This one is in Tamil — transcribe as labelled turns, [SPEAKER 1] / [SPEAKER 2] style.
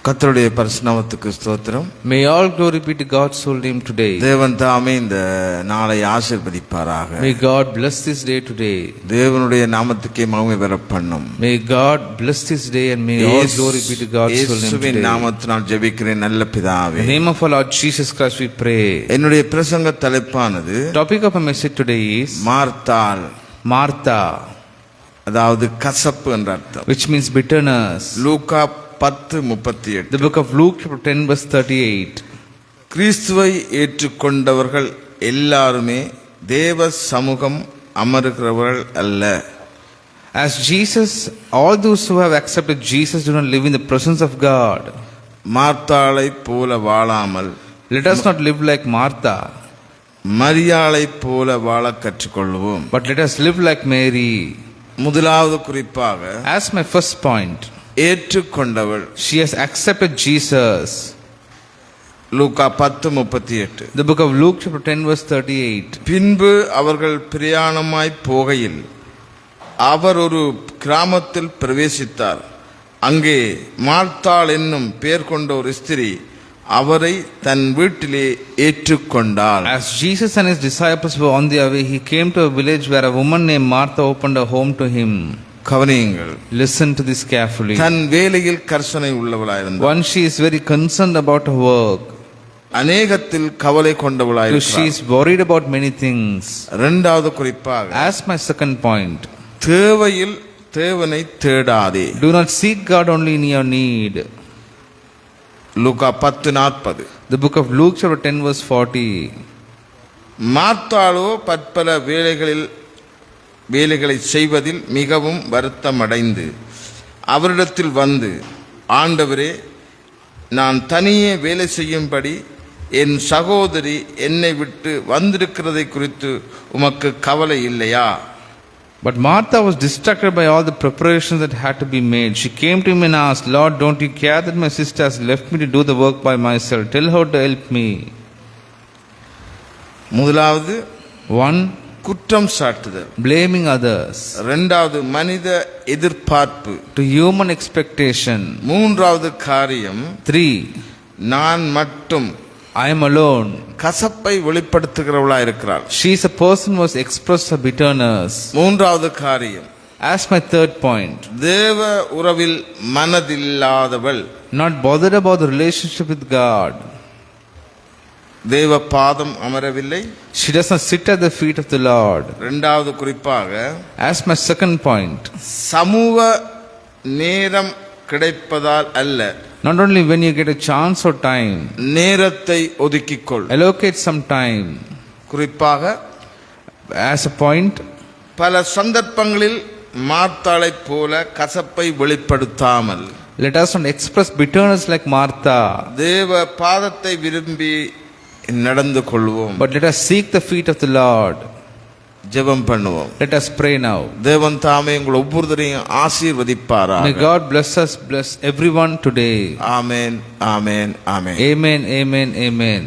[SPEAKER 1] கர்த்தருடைய பரிசுத்த நாமத்துக்கு ஸ்தோத்திரம்.
[SPEAKER 2] May all glory be to God's holy name today.
[SPEAKER 1] தேவன் தாமே இந்த நாளை ஆசீர்வதிப்பாராக.
[SPEAKER 2] May God bless this day today.
[SPEAKER 1] தேவனுடைய நாமத்துக்கே மகிமை வர பண்ணும்.
[SPEAKER 2] May God bless this day and may all glory be to God's holy name
[SPEAKER 1] இயேசுவின்
[SPEAKER 2] today.
[SPEAKER 1] நாமத்தினால் ஜெபிக்கிறேன் நல்ல பிதாவே.
[SPEAKER 2] In the name of our Lord Jesus Christ we pray.
[SPEAKER 1] என்னுடைய பிரசங்க தலைப்பானது
[SPEAKER 2] Topic of our message today is
[SPEAKER 1] மார்த்தாள்,
[SPEAKER 2] Martha,
[SPEAKER 1] அதாவது கசப்பு என்ற அர்த்தம்.
[SPEAKER 2] which means bitterness.
[SPEAKER 1] Luca 10:38.
[SPEAKER 2] The book of Luke chapter 10 verse 38.
[SPEAKER 1] கிறிஸ்துவை ஏற்றுக்கொண்டவர்கள் எல்லாருமே தேவ சமூகம் அமருகிறவர்கள் அல்ல.
[SPEAKER 2] As Jesus, all those who have accepted Jesus do not live in the presence of God.
[SPEAKER 1] மார்த்தாளை போல வாழாமல்
[SPEAKER 2] Let us not live like Martha,
[SPEAKER 1] மரியாளை போல வாழ கற்றுக்கொள்வோம்.
[SPEAKER 2] but let us live like Mary.
[SPEAKER 1] முதலாவது குறிப்பாக
[SPEAKER 2] As my first point,
[SPEAKER 1] ஏற்றுக்கொண்டவள்
[SPEAKER 2] she has accepted Jesus.
[SPEAKER 1] Luca 10:38.
[SPEAKER 2] The book of Luke chapter 10 verse 38.
[SPEAKER 1] பின்பு அவர்கள் பிரயாணமாய் போகையில் அவர் ஒரு கிராமத்தில் பிரவேசித்தார். அங்கே மார்த்தாள் என்னும் பெயர் கொண்ட ஒரு ஸ்திரீ அவரை தன் வீட்டிலே ஏற்றுக்கொண்டாள்.
[SPEAKER 2] As Jesus and his disciples were on their way, he came to a village where a woman named Martha opened a home to him.
[SPEAKER 1] கவனியுங்கள்.
[SPEAKER 2] Listen to this carefully.
[SPEAKER 1] தன் வேலையில் கர்சனை உள்ளவளாயிருந்தாள்.
[SPEAKER 2] One, she is very concerned about her work.
[SPEAKER 1] அநேகத்தில் கவலை
[SPEAKER 2] Two, she
[SPEAKER 1] கொண்டவளாயிருக்கிறாள்.
[SPEAKER 2] is worried about many things.
[SPEAKER 1] இரண்டாவது குறிப்பாக
[SPEAKER 2] As my second point,
[SPEAKER 1] தேவையில் தேவனை தேடாதே.
[SPEAKER 2] do not seek God only in your need.
[SPEAKER 1] Luca 10:40.
[SPEAKER 2] The book of Luke chapter 10 verse 40.
[SPEAKER 1] மார்த்தாளோ பற்பல வேலைகளை செய்வதில் மிகவும் வருத்தமடைந்து அவரிடத்தில் வந்து, ஆண்டவரே, நான் தனியே வேலை செய்யும்படி என் சகோதரி என்னை விட்டு வந்திருக்கிறதை குறித்து உமக்கு கவலை இல்லையா?
[SPEAKER 2] But Martha was distracted by all the preparations that had to be made. She came to him and asked, Lord, don't you care that my sister has left me to do the work by myself? Tell her to help me.
[SPEAKER 1] முதலாவது
[SPEAKER 2] One,
[SPEAKER 1] குற்றம் சாட்டுதல்.
[SPEAKER 2] blaming others.
[SPEAKER 1] இரண்டாவது மனித எதிர்பார்ப்பு.
[SPEAKER 2] To human expectation.
[SPEAKER 1] மூன்றாவது காரியம்
[SPEAKER 2] 3,
[SPEAKER 1] நான் மட்டும்
[SPEAKER 2] I am alone.
[SPEAKER 1] கசப்பை வெளிப்படுத்துகிறவளா இருக்கிறாள்.
[SPEAKER 2] She is a person who has expressed her bitterness.
[SPEAKER 1] மூன்றாவது காரியம்
[SPEAKER 2] As my third point,
[SPEAKER 1] தேவ உறவில் மனதில்லாதவள்.
[SPEAKER 2] not bothered about the relationship with God.
[SPEAKER 1] தேவ பாதம் அமரவில்லை.
[SPEAKER 2] She does not sit at the feet of the Lord.
[SPEAKER 1] இரண்டாவது குறிப்பாக
[SPEAKER 2] As my second point,
[SPEAKER 1] சமூக நேரம் கிடைப்பதால் அல்ல,
[SPEAKER 2] not only when you get a chance or time,
[SPEAKER 1] நேரத்தை ஒதுக்கிக்கொள்.
[SPEAKER 2] allocate some time.
[SPEAKER 1] குறிப்பாக
[SPEAKER 2] As a point,
[SPEAKER 1] பல சந்தர்ப்பங்களில் மார்த்தாளைப் போல கசப்பை வெளிப்படுத்தாமல்
[SPEAKER 2] let us not express bitterness like Martha,
[SPEAKER 1] தேவ பாதத்தை விரும்பி நடந்து கொள்வோம்.
[SPEAKER 2] but let us seek the feet of the Lord.
[SPEAKER 1] ஜெபம் பண்ணுவோம்.
[SPEAKER 2] Let us pray now.
[SPEAKER 1] தேவன் தாமே உங்கள் ஒவ்வொருவரையும் ஆசீர்வதிப்பாராக.
[SPEAKER 2] May God bless us, bless everyone today.
[SPEAKER 1] ஆமென், ஆமென், ஆமென்.
[SPEAKER 2] Amen, amen, amen.